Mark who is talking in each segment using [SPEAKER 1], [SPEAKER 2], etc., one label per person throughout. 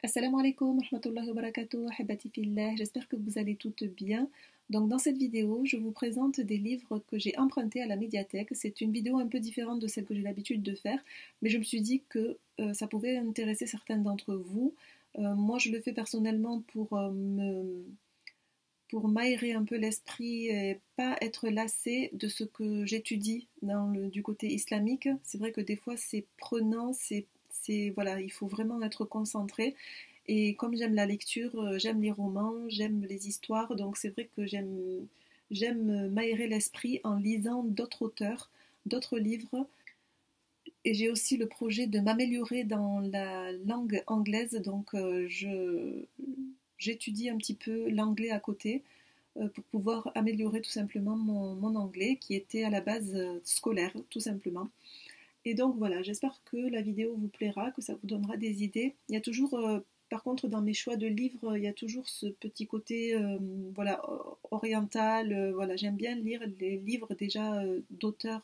[SPEAKER 1] Assalamu alaikum, rahmatullahi wa barakatuh, ahibati fillah, j'espère que vous allez toutes bien. Donc dans cette vidéo, je vous présente des livres que j'ai empruntés à la médiathèque. C'est une vidéo un peu différente de celle que j'ai l'habitude de faire, mais je me suis dit que ça pouvait intéresser certaines d'entre vous. Moi je le fais personnellement pour m'aérer un peu l'esprit et pas être lassée de ce que j'étudie du côté islamique. C'est vrai que des fois c'est prenant, voilà, il faut vraiment être concentré. Et comme j'aime la lecture, j'aime les romans, j'aime les histoires, donc c'est vrai que j'aime m'aérer l'esprit en lisant d'autres auteurs, d'autres livres. Et j'ai aussi le projet de m'améliorer dans la langue anglaise, donc j'étudie un petit peu l'anglais à côté pour pouvoir améliorer tout simplement mon anglais qui était à la base scolaire, tout simplement. Et donc voilà, j'espère que la vidéo vous plaira, que ça vous donnera des idées. Il y a toujours, par contre, dans mes choix de livres, il y a toujours ce petit côté voilà, oriental. Voilà, j'aime bien lire les livres déjà d'auteurs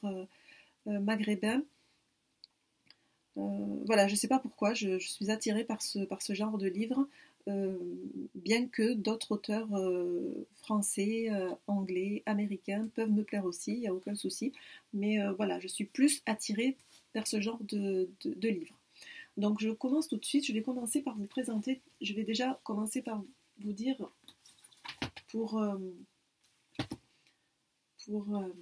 [SPEAKER 1] maghrébins. Voilà, je ne sais pas pourquoi, je suis attirée par ce genre de livre, bien que d'autres auteurs français, anglais, américains peuvent me plaire aussi, il n'y a aucun souci. Mais voilà, je suis plus attirée vers ce genre de livres. Donc je commence tout de suite, je vais commencer par vous présenter, je vais déjà commencer par vous dire pour, euh, pour, euh,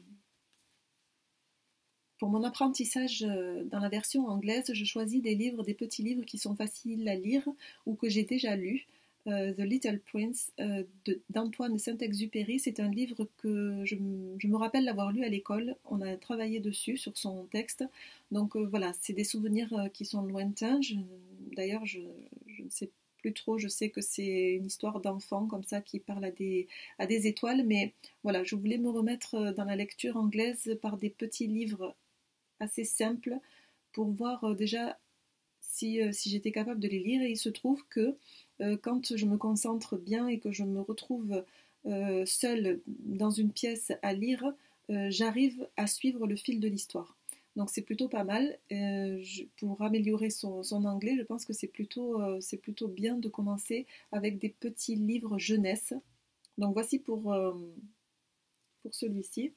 [SPEAKER 1] pour mon apprentissage dans la version anglaise, je choisis des livres, des petits livres qui sont faciles à lire ou que j'ai déjà lus. The Little Prince d'Antoine Saint-Exupéry, c'est un livre que je me rappelle l'avoir lu à l'école. On a travaillé dessus, sur son texte. Donc voilà, c'est des souvenirs qui sont lointains. D'ailleurs, je ne sais plus trop, je sais que c'est une histoire d'enfant comme ça qui parle à des étoiles, mais voilà, je voulais me remettre dans la lecture anglaise par des petits livres assez simples pour voir déjà si j'étais capable de les lire. Et il se trouve que quand je me concentre bien et que je me retrouve seule dans une pièce à lire, j'arrive à suivre le fil de l'histoire. Donc c'est plutôt pas mal. Pour améliorer son anglais, je pense que c'est plutôt bien de commencer avec des petits livres jeunesse. Donc voici pour celui-ci.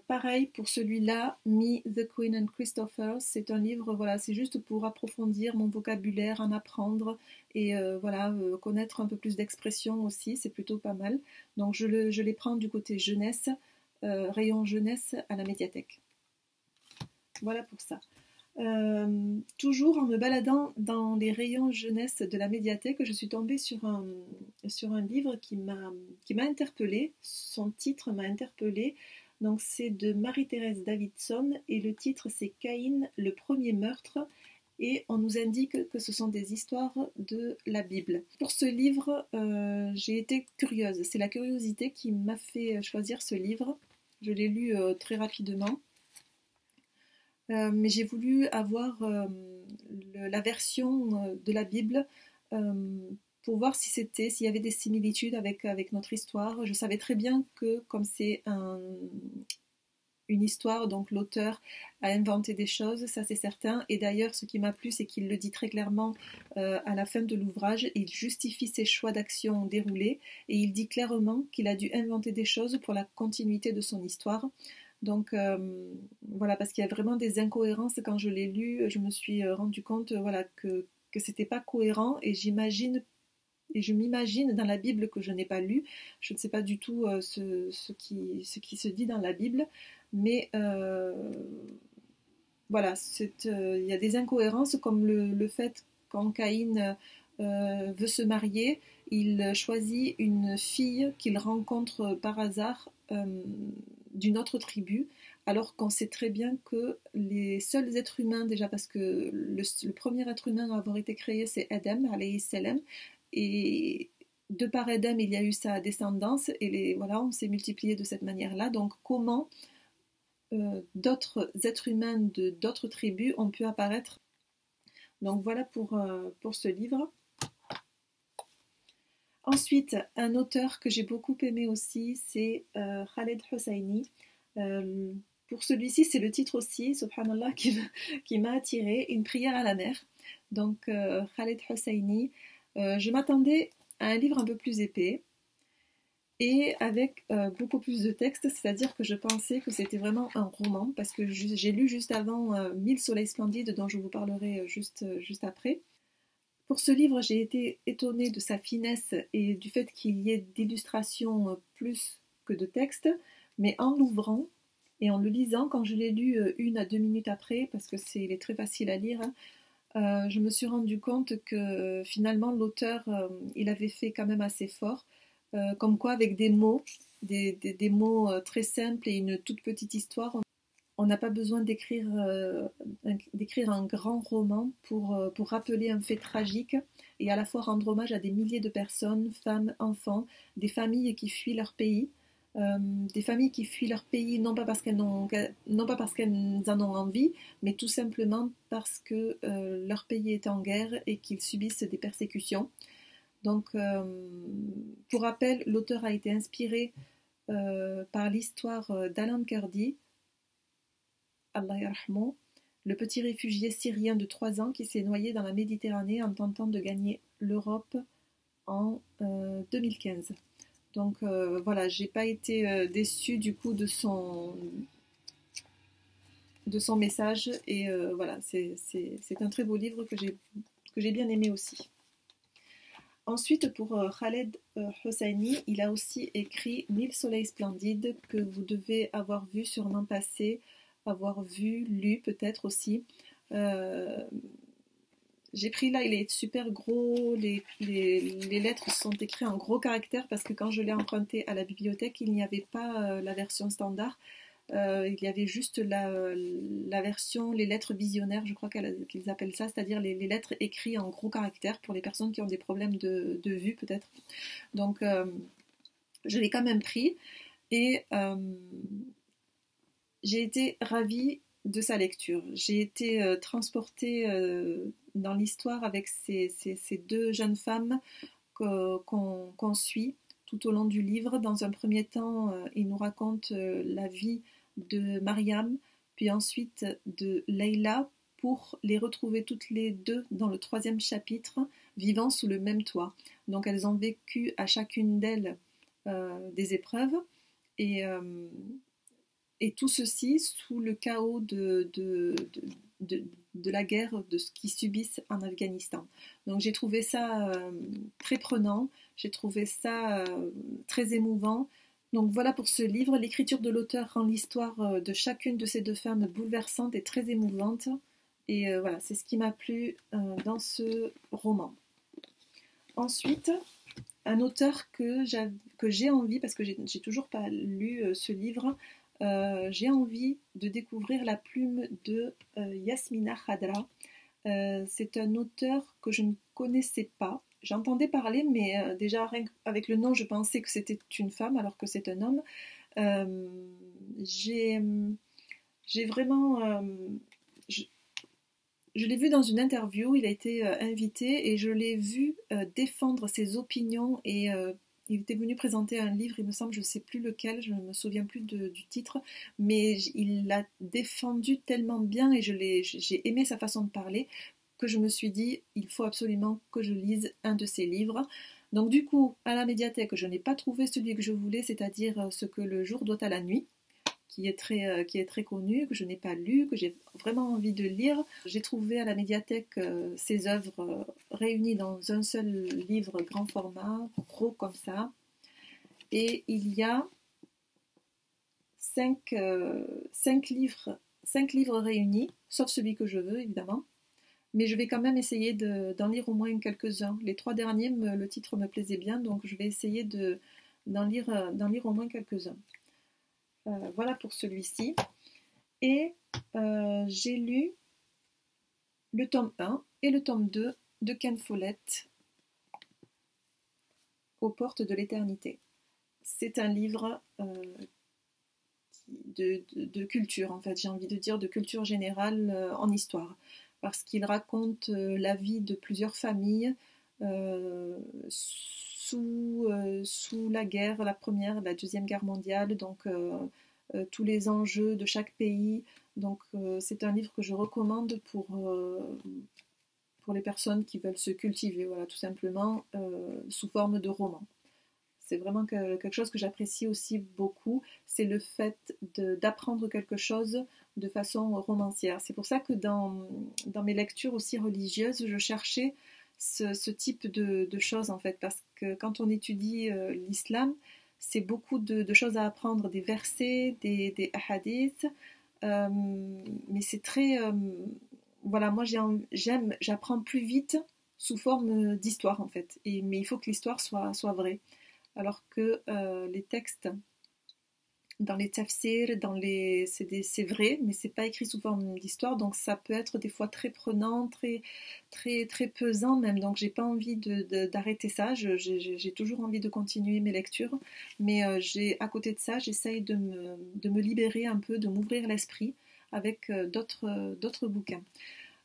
[SPEAKER 1] Pareil pour celui-là, Me, the Queen and Christopher, c'est un livre, voilà, c'est juste pour approfondir mon vocabulaire, en apprendre et voilà, connaître un peu plus d'expressions aussi, c'est plutôt pas mal. Donc je les prends du côté jeunesse, rayon jeunesse à la médiathèque. Voilà pour ça. Toujours en me baladant dans les rayons jeunesse de la médiathèque, je suis tombée sur un livre qui m'a interpellée. Son titre m'a interpellée. Donc c'est de Marie-Thérèse Davidson et le titre c'est Caïn, le premier meurtre. Et on nous indique que ce sont des histoires de la Bible. Pour ce livre, j'ai été curieuse. C'est la curiosité qui m'a fait choisir ce livre. Je l'ai lu très rapidement. Mais j'ai voulu avoir la version de la Bible euh, pour voir s'il y avait des similitudes avec notre histoire. Je savais très bien que comme c'est une histoire, donc l'auteur a inventé des choses, ça c'est certain. Et d'ailleurs, ce qui m'a plu, c'est qu'il le dit très clairement à la fin de l'ouvrage. Il justifie ses choix d'action déroulés et il dit clairement qu'il a dû inventer des choses pour la continuité de son histoire. Donc voilà, parce qu'il y a vraiment des incohérences. Quand je l'ai lu, je me suis rendu compte voilà, que c'était pas cohérent et je m'imagine dans la Bible que je n'ai pas lu. Je ne sais pas du tout ce qui se dit dans la Bible, mais voilà, il y a des incohérences comme le fait quand Caïn veut se marier, il choisit une fille qu'il rencontre par hasard d'une autre tribu, alors qu'on sait très bien que les seuls êtres humains, déjà parce que le premier être humain à avoir été créé, c'est Adam, alayhi salam, et de par Adam, il y a eu sa descendance, et voilà, on s'est multiplié de cette manière-là. Donc comment d'autres êtres humains de d'autres tribus ont pu apparaître? Donc voilà pour ce livre. Ensuite, un auteur que j'ai beaucoup aimé aussi, c'est Khaled Hosseini. Pour celui-ci, c'est le titre aussi, subhanallah, qui m'a attiré, Une prière à la mer. Donc Khaled Hosseini, je m'attendais à un livre un peu plus épais et avec beaucoup plus de texte, c'est-à-dire que je pensais que c'était vraiment un roman, parce que j'ai lu juste avant 1000 soleils splendides, dont je vous parlerai juste après. Pour ce livre, j'ai été étonnée de sa finesse et du fait qu'il y ait d'illustrations plus que de texte, mais en l'ouvrant et en le lisant, quand je l'ai lu 1 à 2 minutes après, parce que il est très facile à lire, je me suis rendu compte que finalement l'auteur, il avait fait quand même assez fort, comme quoi avec des mots, des mots très simples et une toute petite histoire, on n'a pas besoin d'écrire un grand roman pour rappeler un fait tragique et à la fois rendre hommage à des milliers de personnes, femmes, enfants, des familles qui fuient leur pays. Des familles qui fuient leur pays non pas parce qu'elles en ont envie, mais tout simplement parce que leur pays est en guerre et qu'ils subissent des persécutions. Donc, pour rappel, l'auteur a été inspiré par l'histoire d'Alan Kurdi, Allah yarhamou, le petit réfugié syrien de 3 ans qui s'est noyé dans la Méditerranée en tentant de gagner l'Europe en 2015. Donc voilà, j'ai pas été déçue du coup de son message et voilà, c'est un très beau livre que j'ai bien aimé aussi. Ensuite, pour Khaled Hosseini, il a aussi écrit 1000 soleils splendides que vous devez avoir vu sûrement passer, avoir vu, lu peut-être aussi. J'ai pris là, il est super gros, les lettres sont écrites en gros caractères parce que quand je l'ai emprunté à la bibliothèque, il n'y avait pas la version standard. Il y avait juste la version, les lettres visionnaires, je crois qu'ils appellent ça, c'est-à-dire les lettres écrites en gros caractères pour les personnes qui ont des problèmes de vue peut-être. Donc je l'ai quand même pris et j'ai été ravie de sa lecture. J'ai été transportée dans l'histoire avec ces 2 jeunes femmes qu'on suit tout au long du livre. Dans un premier temps, il nous raconte la vie de Mariam, puis ensuite de Leïla, pour les retrouver toutes les deux dans le 3e chapitre, vivant sous le même toit. Donc elles ont vécu à chacune d'elles des épreuves, et tout ceci sous le chaos de la guerre, de ce qu'ils subissent en Afghanistan. Donc j'ai trouvé ça très prenant, j'ai trouvé ça très émouvant. Donc voilà pour ce livre. L'écriture de l'auteur rend l'histoire de chacune de ces 2 femmes bouleversante et très émouvante. Et voilà, c'est ce qui m'a plu dans ce roman. Ensuite, un auteur que j'ai envie, parce que j'ai toujours pas lu ce livre, j'ai envie de découvrir la plume de Yasmina Khadra. C'est un auteur que je ne connaissais pas. J'entendais parler, mais déjà avec le nom, je pensais que c'était une femme alors que c'est un homme. J'ai vraiment... je l'ai vu dans une interview, il a été invité et je l'ai vu défendre ses opinions et il était venu présenter un livre, il me semble, je ne sais plus lequel, je ne me souviens plus du titre, mais il l'a défendu tellement bien et j'ai aimé sa façon de parler que je me suis dit, il faut absolument que je lise un de ses livres. Donc du coup, à la médiathèque, je n'ai pas trouvé celui que je voulais, c'est-à-dire Ce que le jour doit à la nuit, qui est très connu, que je n'ai pas lu, que j'ai vraiment envie de lire. J'ai trouvé à la médiathèque ces œuvres réunies dans un seul livre grand format, gros comme ça. Et il y a 5 livres réunis, sauf celui que je veux évidemment. Mais je vais quand même essayer d'en lire au moins quelques-uns. Les 3 derniers, le titre me plaisait bien, donc je vais essayer d'en lire au moins quelques-uns. Voilà pour celui-ci. Et j'ai lu le tome 1 et le tome 2 de Ken Follett, Aux portes de l'éternité. C'est un livre de culture, en fait, j'ai envie de dire, de culture générale en histoire, parce qu'il raconte la vie de plusieurs familles sous la guerre, la première, la deuxième guerre mondiale, donc tous les enjeux de chaque pays. Donc c'est un livre que je recommande pour pour les personnes qui veulent se cultiver, voilà, tout simplement, sous forme de roman. C'est vraiment quelque chose que j'apprécie aussi beaucoup, c'est le fait d'apprendre quelque chose de façon romancière. C'est pour ça que dans mes lectures aussi religieuses, je cherchais ce type de choses en fait, parce que quand on étudie l'islam, c'est beaucoup de choses à apprendre, des versets, des hadiths, mais c'est très... voilà, moi j'apprends plus vite sous forme d'histoire en fait, mais il faut que l'histoire soit vraie. Alors que les textes dans les tafsirs, c'est vrai, mais c'est pas écrit sous forme d'histoire, donc ça peut être des fois très prenant, très pesant même. Donc j'ai pas envie d'arrêter ça. J'ai toujours envie de continuer mes lectures, mais à côté de ça, j'essaye de me libérer un peu, de m'ouvrir l'esprit avec d'autres bouquins.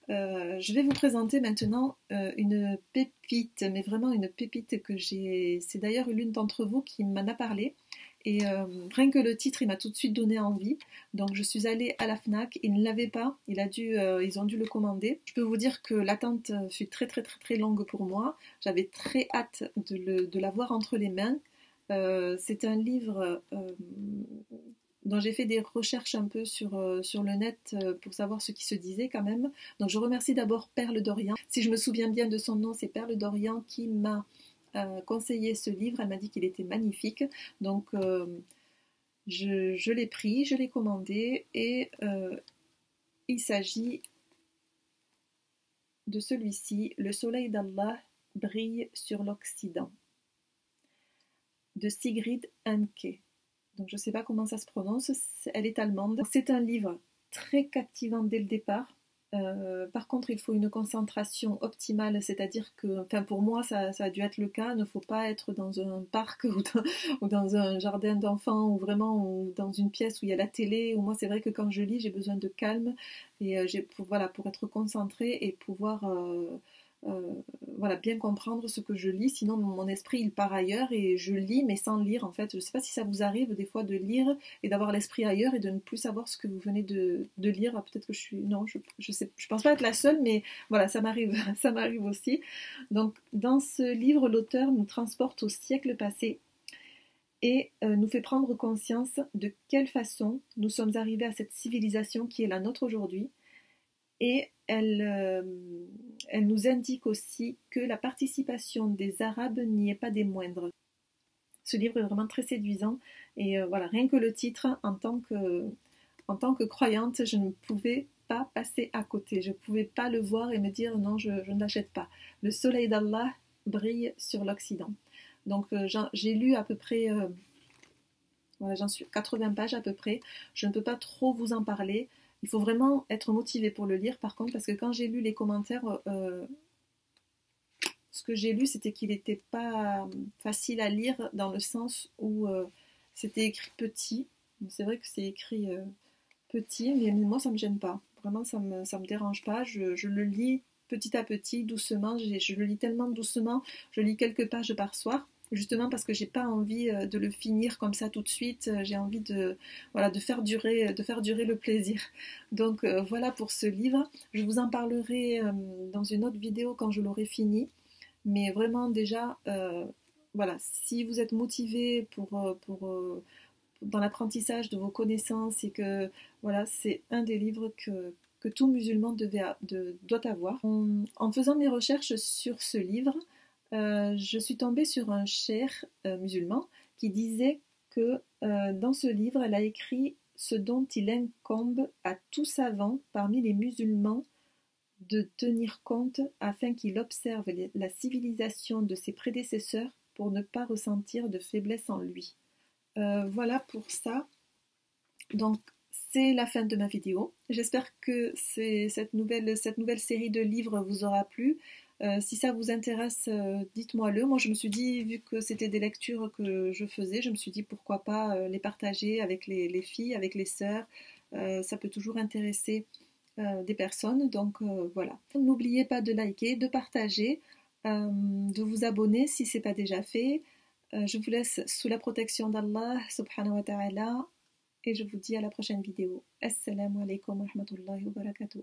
[SPEAKER 1] Je vais vous présenter maintenant une pépite, mais vraiment une pépite que j'ai. C'est d'ailleurs l'une d'entre vous qui m'en a parlé. Et rien que le titre, il m'a tout de suite donné envie. Donc je suis allée à la Fnac, il ne l'avait pas, ils ont dû le commander. Je peux vous dire que l'attente fut très longue pour moi. J'avais très hâte de l'avoir entre les mains. C'est un livre dont j'ai fait des recherches un peu sur le net pour savoir ce qui se disait quand même. Donc je remercie d'abord Perle d'Orient. Si je me souviens bien de son nom, c'est Perle d'Orient qui m'a conseillé ce livre. Elle m'a dit qu'il était magnifique. Donc je l'ai pris, je l'ai commandé et il s'agit de celui-ci, Le soleil d'Allah brille sur l'Occident, de Sigrid Hanke. Donc je ne sais pas comment ça se prononce, elle est allemande. C'est un livre très captivant dès le départ. Par contre, il faut une concentration optimale, c'est-à-dire que, enfin pour moi, ça a dû être le cas. Il ne faut pas être dans un parc ou dans un jardin d'enfants ou vraiment dans une pièce où il y a la télé. Ou moi, c'est vrai que quand je lis, j'ai besoin de calme et pour être concentrée et pouvoir voilà, bien comprendre ce que je lis, sinon mon esprit il part ailleurs et je lis mais sans lire en fait. Je ne sais pas si ça vous arrive des fois de lire et d'avoir l'esprit ailleurs et de ne plus savoir ce que vous venez de lire. Ah, peut-être que je suis... Non, je pense pas être la seule, mais voilà, ça m'arrive, ça m'arrive aussi. Donc dans ce livre, l'auteur nous transporte au siècle passé et nous fait prendre conscience de quelle façon nous sommes arrivés à cette civilisation qui est la nôtre aujourd'hui. Et elle nous indique aussi que la participation des Arabes n'y est pas des moindres. Ce livre est vraiment très séduisant et voilà, rien que le titre, en tant que croyante, je ne pouvais pas passer à côté. Je ne pouvais pas le voir et me dire non, je ne l'achète pas. Le soleil d'Allah brille sur l'Occident. Donc j'ai lu à peu près, voilà, j'en suis 80 pages à peu près. Je ne peux pas trop vous en parler. Il faut vraiment être motivé pour le lire, par contre, parce que quand j'ai lu les commentaires, ce que j'ai lu, c'était qu'il n'était pas facile à lire dans le sens où c'était écrit petit. C'est vrai que c'est écrit petit, mais moi, ça ne me gêne pas. Vraiment, ça me dérange pas. Je le lis petit à petit, doucement. Je le lis tellement doucement. Je lis quelques pages par soir. Justement parce que j'ai pas envie de le finir comme ça tout de suite, j'ai envie de faire durer le plaisir. Donc voilà pour ce livre. Je vous en parlerai dans une autre vidéo quand je l'aurai fini. Mais vraiment déjà, voilà, si vous êtes motivé dans l'apprentissage de vos connaissances et que voilà, c'est un des livres que tout musulman doit avoir. En faisant mes recherches sur ce livre, je suis tombée sur un cheikh musulman qui disait que dans ce livre, elle a écrit ce dont il incombe à tout savant parmi les musulmans de tenir compte afin qu'il observe la civilisation de ses prédécesseurs pour ne pas ressentir de faiblesse en lui. Voilà pour ça. Donc c'est la fin de ma vidéo. J'espère que cette nouvelle série de livres vous aura plu. Si ça vous intéresse, dites-moi-le. Moi, je me suis dit, vu que c'était des lectures que je faisais, je me suis dit pourquoi pas les partager avec les filles, avec les sœurs. Ça peut toujours intéresser des personnes. Donc voilà. N'oubliez pas de liker, de partager, de vous abonner si ce n'est pas déjà fait. Je vous laisse sous la protection d'Allah subhanahu wa ta'ala et je vous dis à la prochaine vidéo. Assalamu alaikum wa rahmatullahi wa barakatuh.